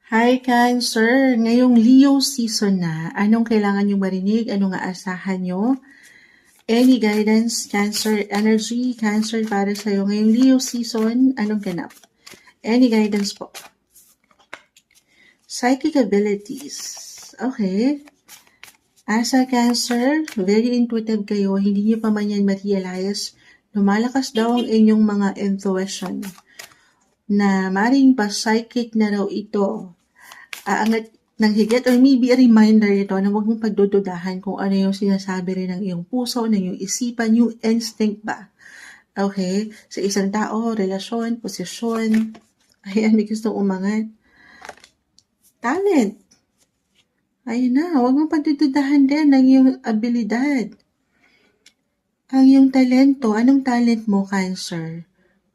Hi Cancer! Ngayong Leo season na, anong kailangan nyo marinig? Anong aasahan nyo? Any guidance, Cancer energy, Cancer para sa'yo ngayong Leo season, anong ganap? Any guidance po. Psychic abilities. Okay. Asa Cancer, very intuitive kayo, hindi nyo pa man yan ma-realize. Lumalakas daw ang inyong mga intuition na maring pa psychic na raw ito. Aangat ng higit or maybe a reminder ito na huwag mong pagdududahan kung ano yung sinasabi rin ng iyong puso, ng iyong isipan, yung instinct ba. Okay? Sa isang tao, relasyon, posisyon, ayan, may gustong umangat. Talent. Ayun na, huwag mong pagdududahan din ng iyong abilidad. Ang iyong talento, anong talent mo, Cancer?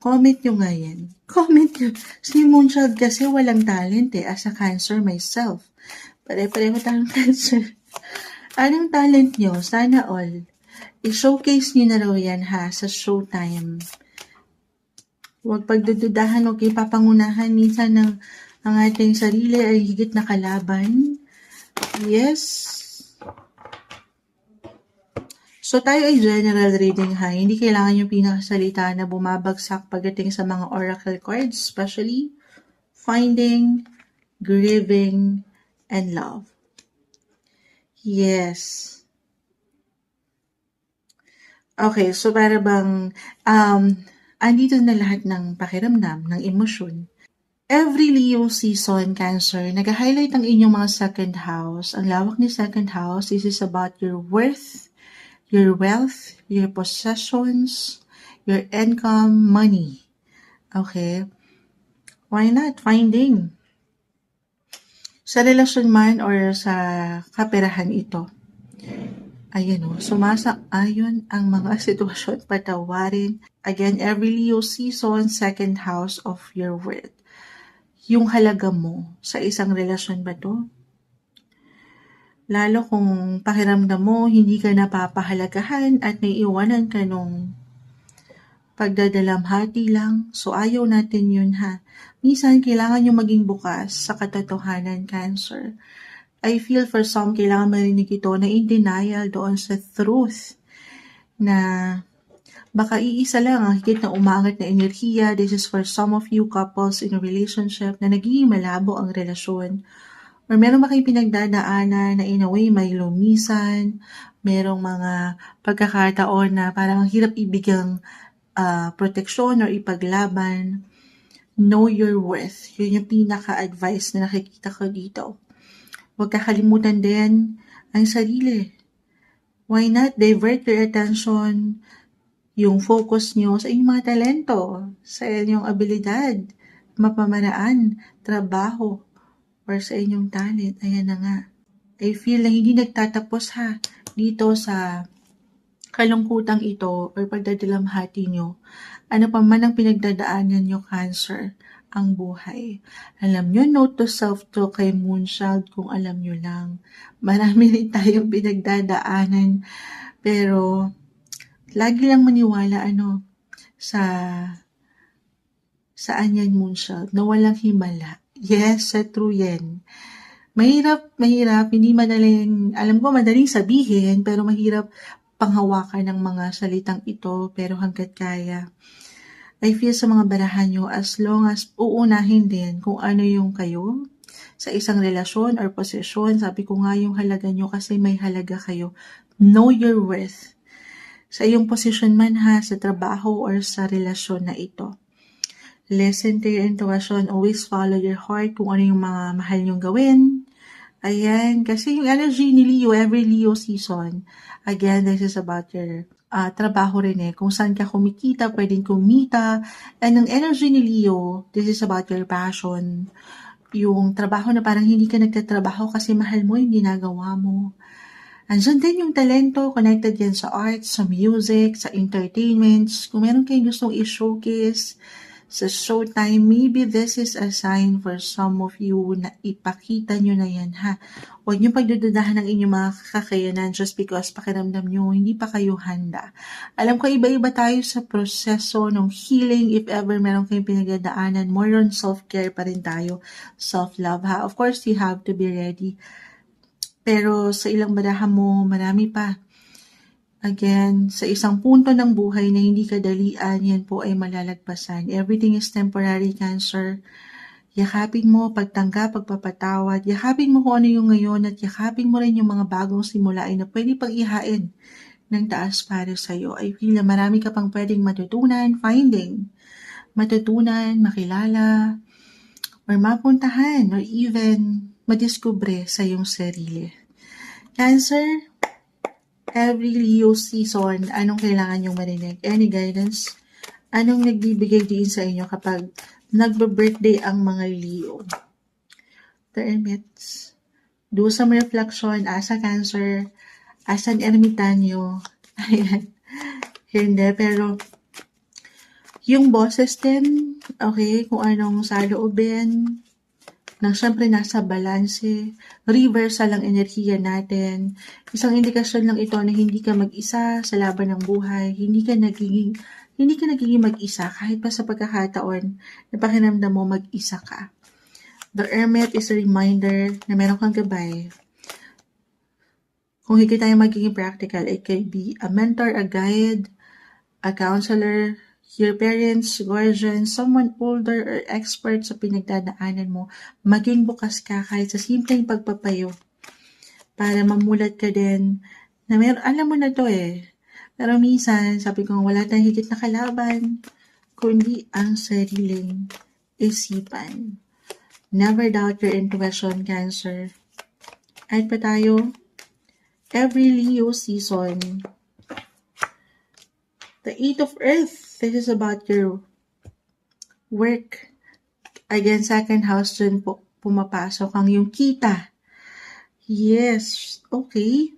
Comment nyo nga yan. Comment nyo. Si Moonchild kasi walang talent as a Cancer myself. Pare-pareho tayong Cancer. Anong talent nyo? Sana all. I-showcase nyo na raw yan sa showtime. Huwag pagdududahan, huwag ipapangunahan. Minsan ang ating sarili ay higit na kalaban. Yes. So tayo ay general reading hindi kailangan yung pinakasalita na bumabagsak pagdating sa mga oracle cards, especially finding, grieving, and love. Yes. Okay, so para bang andito na lahat ng pakiramdam, ng emosyon. Every Leo season, Cancer, nag-highlight ang inyong mga second house. Ang lawak ni second house, this is about your worth, your wealth, your possessions, your income, money. Okay? Why not? Finding. Sa relasyon man or sa kaperahan ito. Ayan o, sumasang-ayon ang mga sitwasyon, patawarin. Again, every Leo season, second house of your worth. Yung halaga mo sa isang relasyon ba to? Lalo kung pakiramdam mo, hindi ka napapahalagahan at may iwanan ka nung pagdadalamhati lang. So, ayaw natin yun Minsan, kailangan yung maging bukas sa katotohanan, Cancer. I feel for some, kailangan marinig ito na in denial doon sa truth na baka iisa lang ang higit na umangat na enerhiya. This is for some of you couples in a relationship na nagiging malabo ang relasyon. Or meron ba kayong pinagdadaanan na in a way may lumisan, merong mga pagkakataon na parang hirap ibigang proteksyon or ipaglaban. Know your worth. Yun yung pinaka-advice na nakikita ko dito. Huwag kakalimutan din ang sarili. Why not divert your attention, yung focus nyo sa inyong mga talento, sa inyong abilidad, mapamaraan, trabaho, or sa inyong talent. Ayan na nga. I feel na hindi nagtatapos dito sa kalungkutang ito or pagdadalamhati nyo. Ano pa man ang pinagdadaanan nyo, Cancer, ang buhay. Alam nyo, note to self to kay Moonchild kung alam nyo lang. Marami rin tayong pinagdadaanan. Pero, lagi lang maniwala saan yan, Moonchild, na walang himala. Yes, sa true yan. Mahirap, hindi madaling, alam ko madaling sabihin, pero mahirap panghawakan ng mga salitang ito, pero hanggat kaya. I feel sa mga barahan nyo, as long as uunahin din kung ano yung kayo sa isang relasyon or posisyon. Sabi ko nga yung halaga nyo kasi may halaga kayo. Know your worth. Sa iyong posisyon man sa trabaho or sa relasyon na ito. Listen to your intuition. Always follow your heart kung ano yung mga mahal nyong gawin. Ayan, kasi yung energy ni Leo, every Leo season, again, this is about your trabaho rin kung saan ka kumikita, pwedeng kumita. And ang energy ni Leo, this is about your passion. Yung trabaho na parang hindi ka nagtatrabaho kasi mahal mo yung ginagawa mo. Andyan din yung talento, connected yan sa arts, sa music, sa entertainments. Kung meron kayong gustong i-showcase sa showtime. Maybe this is a sign for some of you na ipakita nyo na yan, ha? Huwag nyo pagdududahan ng inyong mga kakayanan just because pakiramdam nyo hindi pa kayo handa. Alam ko iba-iba tayo sa proseso ng healing. If ever meron kayong pinagdadaanan, more on self-care pa rin tayo. Self-love, ha? Of course, you have to be ready. Pero sa ilang badahan mo, marami pa. Again, sa isang punto ng buhay na hindi kadalian, yan po ay malalagpasan. Everything is temporary, Cancer. Yakapin mo pagtanggap, pagpapatawad. Yakapin mo kung ano yung ngayon at yakapin mo rin yung mga bagong simulain na pwede pang ihain ng taas para sa'yo. I feel na marami ka pang pwedeng matutunan, matutunan, makilala, or mapuntahan, or even madiskubre sa iyong sarili. Cancer, every Leo season, anong kailangan niyong marinig? Any guidance? Anong nagbibigay din sa inyo kapag nagbe-birthday ang mga Leo? The Hermits. Do some reflection as a Cancer, as an ermitanyo. Ayan. Hindi, pero yung boses din, okay, kung anong saloobin, nang syempre nasa balanse, reversal ang enerhiya natin. Isang indikasyon lang ito na hindi ka mag-isa sa laban ng buhay, hindi ka nagiging mag-isa kahit pa sa pagkakataon na pakiramdam mo mag-isa ka. The Hermit is a reminder na meron kang gabay. Kung hindi tayo magiging practical, it could be a mentor, a guide, a counselor, your parents, guardians, someone older or expert sa pinagdadaanan mo. Maging bukas ka kahit sa simpleng pagpapayo para mamulat ka din na alam mo na to eh. Pero minsan, sabi ko, wala tayong higit na kalaban kundi ang sariling isipan. Never doubt your intuition, Cancer. At pa tayo, every Leo season, the 8 of Earth, this is about your work. Again, second house dun po pumapasok ang yung kita. Yes, okay.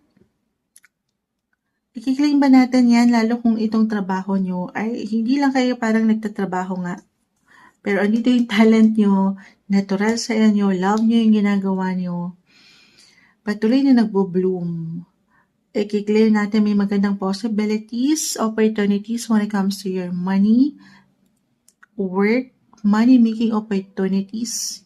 I-claim ba natin yan, lalo kung itong trabaho nyo ay hindi lang kayo parang nagtatrabaho nga. Pero andito yung talent nyo, natural sa inyo, love nyo yung ginagawa nyo. Patuloy na nagbo-bloom. I-claim natin may magandang possibilities, opportunities when it comes to your money, work, money-making opportunities.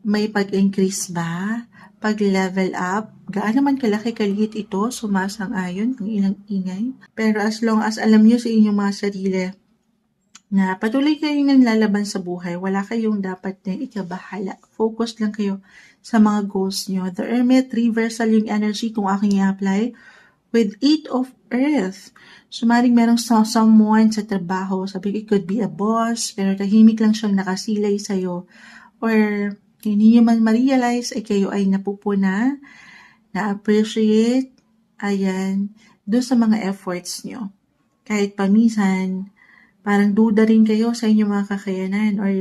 May pag-increase ba? Pag-level up? Gaano man kalaki kaliit ito, sumasang-ayon ang ilang ingay. Pero as long as alam nyo sa inyong mga sarili na patuloy kayong nanlalaban sa buhay, wala kayong dapat na ikabahala. Focus lang kayo sa mga goals nyo. The Hermit, reversal yung energy kung aking i-apply. With 8 of Earth, sumaring merong someone sa trabaho, sabi ko, it could be a boss, pero tahimik lang siyang nakasilay sa'yo. Or hindi nyo man ma-realize ay kayo ay napupuna, na-appreciate, ayan, doon sa mga efforts nyo. Kahit paminsan, parang duda rin kayo sa inyong mga kakayanan or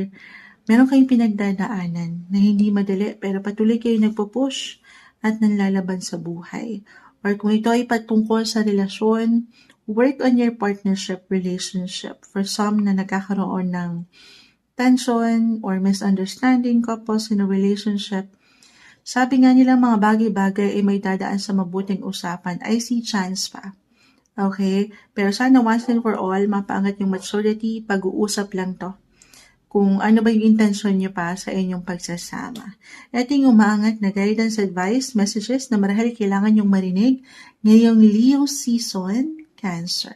meron kayong pinagdadaanan na hindi madali, pero patuloy kayo nagpo-push at nanlalaban sa buhay. Or kung ito ay patungkol sa relasyon, work on your partnership relationship. For some na nagkakaroon ng tension or misunderstanding couples in a relationship, sabi nga nila mga bagay-bagay ay may dadaan sa mabuting usapan. I see chance pa. Okay? Pero sana once and for all, mapaangat yung maturity, pag-uusap lang to. Kung ano ba yung intention nyo pa sa inyong pagsasama. Ito yung umaangat na guidance, advice, messages na marahil kailangan yung marinig ngayong Leo season, Cancer.